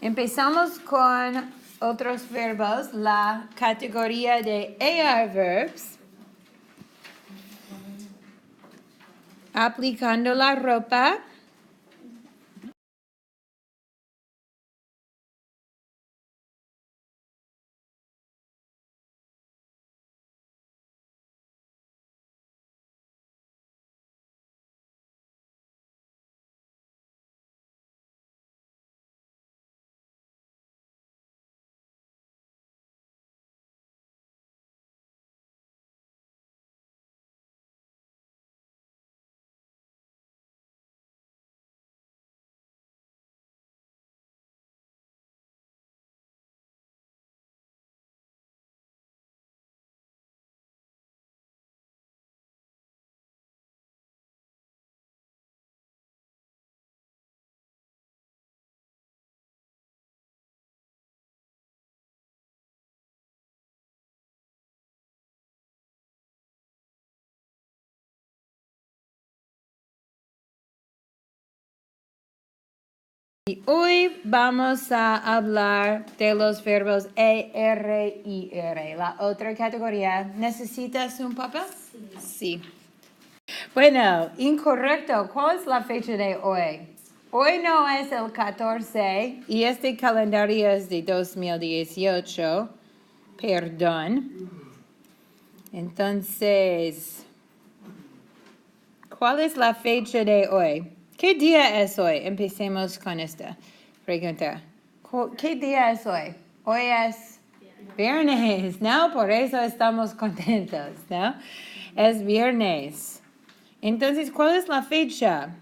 Empezamos con otros verbos, la categoría de AR verbs. Aplicando la ropa. Y hoy vamos a hablar de los verbos ER y R. La otra categoría, ¿necesitas un papel? Sí. Bueno, incorrecto. ¿Cuál es la fecha de hoy? Hoy no es el 14 y este calendario es de 2018. Perdón. Entonces, ¿cuál es la fecha de hoy? ¿Qué día es hoy? Empecemos con esta pregunta. ¿Qué día es hoy? Hoy es viernes, ¿no? Por eso estamos contentos, ¿no? Es viernes. Entonces, ¿cuál es la fecha?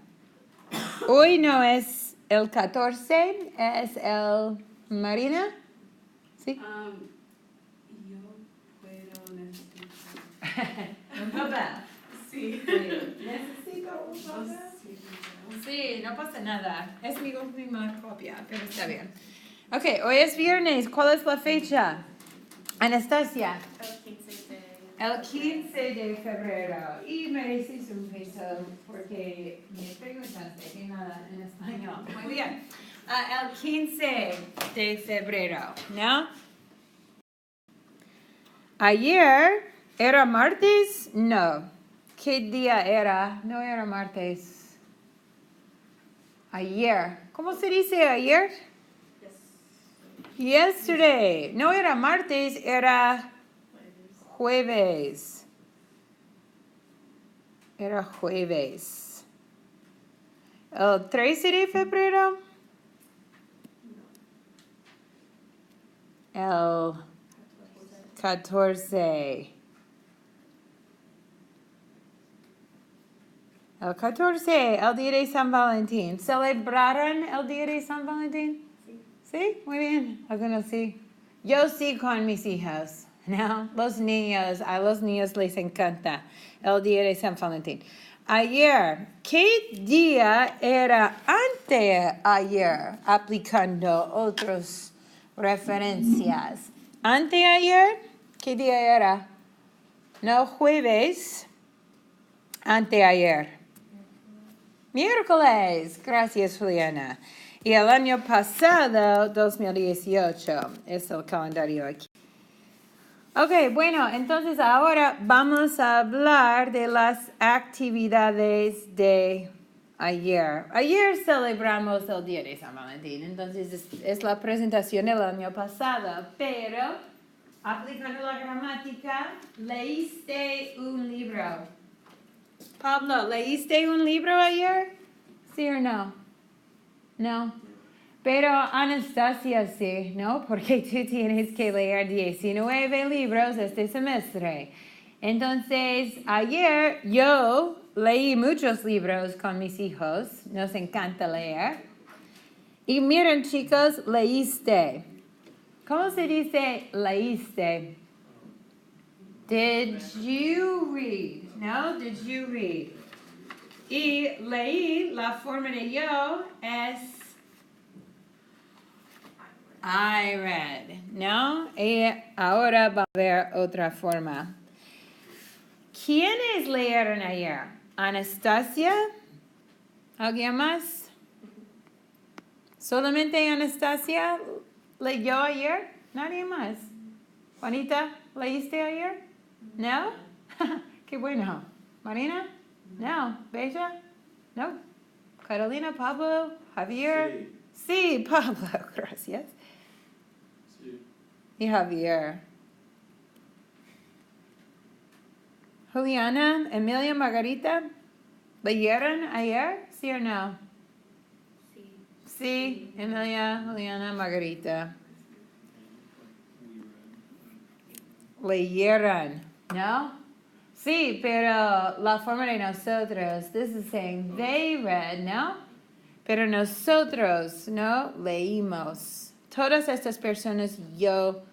Hoy no es el 14, es el Marina. ¿Sí? Yo puedo necesitar Un papel. Sí. ¿Necesito un papel? Sí, no pasa nada. Es mi última copia, pero está bien. Ok, hoy es viernes. ¿Cuál es la fecha? Anastasia. El 15 de febrero. Y mereces un peso porque me preguntaste que nada en español. Muy bien. El 15 de febrero, ¿no? Ayer era martes. No. ¿Qué día era? No era martes. Ayer. ¿Cómo se dice ayer? Yesterday. No era martes, era jueves. Era jueves. El 13 de febrero. El 14. El 14, el día de San Valentín. ¿Celebraron el día de San Valentín? Sí. ¿Sí? Muy bien. Algunos sí. Yo sí con mis hijos. ¿No? A los niños les encanta el día de San Valentín. Ayer, ¿qué día era anteayer? Aplicando otras referencias. Anteayer, ¿qué día era? No jueves. Anteayer. Miércoles. Gracias, Juliana. Y el año pasado, 2018, es el calendario aquí. Ok, bueno, entonces ahora vamos a hablar de las actividades de ayer. Ayer celebramos el Día de San Valentín, entonces es la presentación del año pasado, pero aplicando la gramática, leíste un libro. Pablo, ¿leíste un libro ayer? ¿Sí o no? No. Pero Anastasia sí, ¿no? Porque tú tienes que leer 19 libros este semestre. Entonces, ayer yo leí muchos libros con mis hijos. Nos encanta leer. Y miren, chicos, leíste. ¿Cómo se dice leíste? Did you read? No, did you read? Y leí, la forma de yo es I read, ¿no? Y ahora va a ver otra forma. ¿Quiénes leyeron ayer? ¿Anastasia? ¿Alguien más? Solamente Anastasia leyó ayer. Nadie más. Juanita, ¿leíste ayer? No? Qué bueno. Marina? No. Bella? No. Carolina, Pablo, Javier? Sí, Pablo, gracias. Sí. Y Javier. Juliana, Emilia, Margarita, ¿leyeron ayer? ¿Sí o no? Sí. Sí, Emilia, Juliana, Margarita. Leyeron, ¿no? Sí, pero la forma de nosotros, this is saying they read, ¿no? Pero nosotros, ¿no? Leímos. Todas estas personas, yo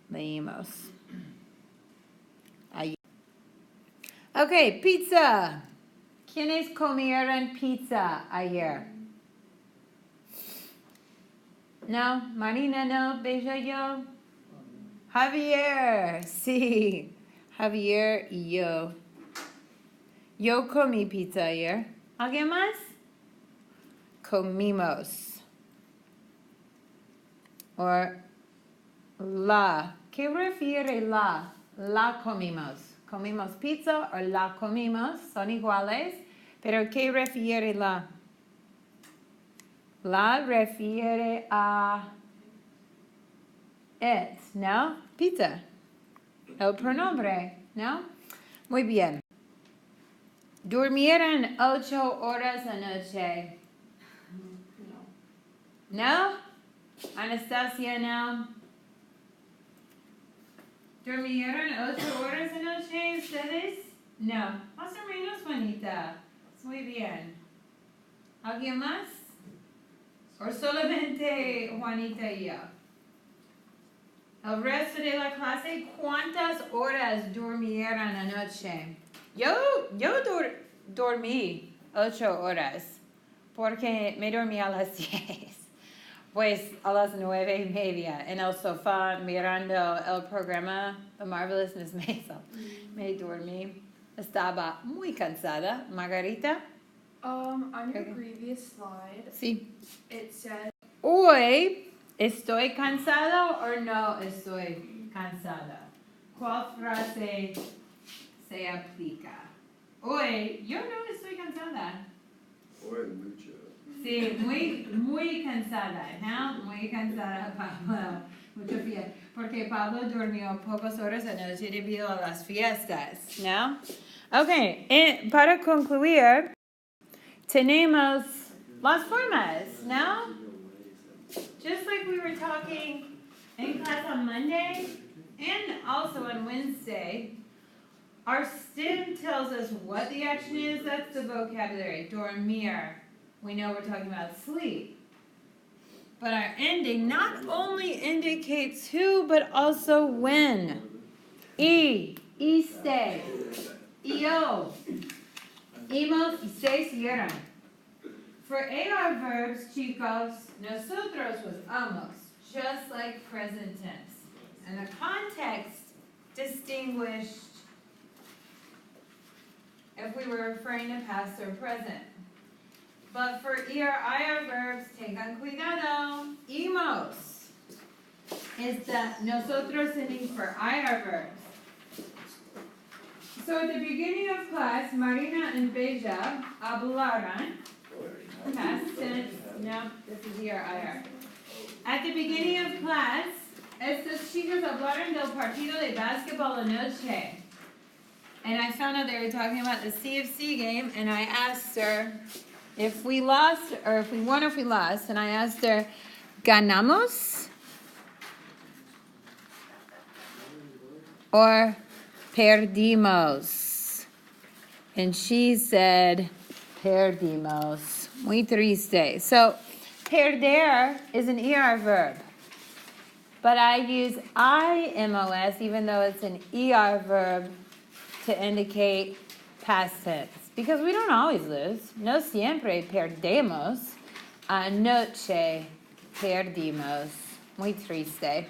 leímos. Ahí. Ok, pizza. ¿Quiénes comieron pizza ayer? No, Marina no, Bella yo. Javier, sí. Javier y yo. Yo comí pizza ayer. ¿Alguien más? Comimos. O la. ¿Qué refiere la? La comimos. ¿Comimos pizza o la comimos? Son iguales. Pero ¿qué refiere la? La refiere a it, ¿no? Pizza. El pronombre, ¿no? Muy bien. ¿Durmieron 8 horas anoche? No. ¿No? Anastasia, no. ¿Durmieron 8 horas anoche ustedes? No. Más o menos, Juanita. Muy bien. ¿Alguien más? ¿O solamente Juanita y yo? El resto de la clase, ¿cuántas horas durmieron anoche? Yo dormí 8 horas, porque me dormí a las 10. Pues a las 9:30 en el sofá mirando el programa The Marvelous Miss Maisel. Me dormí. Estaba muy cansada. Margarita? On your Okay. previous slide, Sí. it said, Hoy, ¿estoy cansado o no estoy cansada? ¿Cuál frase se aplica? Hoy, yo no estoy cansada. Hoy mucho. Sí, muy cansada, ¿no? Muy cansada, Pablo. Mucho fiel. Porque Pablo durmió pocas horas anoche debido a las fiestas, ¿no? Ok, para concluir, tenemos las formas, ¿no? Just like we were talking in class on Monday and also on Wednesday, our stem tells us what the action is. That's the vocabulary. Dormir. We know we're talking about sleep. But our ending not only indicates who, but also when. Iste, io, imos y se hicieron. For AR verbs, chicos, nosotros was amos, just like present tense. And the context distinguished if we were referring to past or present. But for IR verbs, tengan cuidado. Imos is the nosotros ending for IR verbs. So at the beginning of class, Marina and Beja hablaron. Past tense. No, this is IR. At the beginning of class, estos chicos hablaron del partido de basketball anoche. And I found out they were talking about the CFC game, and I asked her if we lost, or if we won or if we lost, and I asked her, ¿ganamos? Or perdimos? And she said, perdimos. Muy triste. So, perder is an ER verb. But I use IMOS, even though it's an ER verb, to indicate past tense. Because we don't always lose. No siempre perdemos. Anoche perdimos. Muy triste.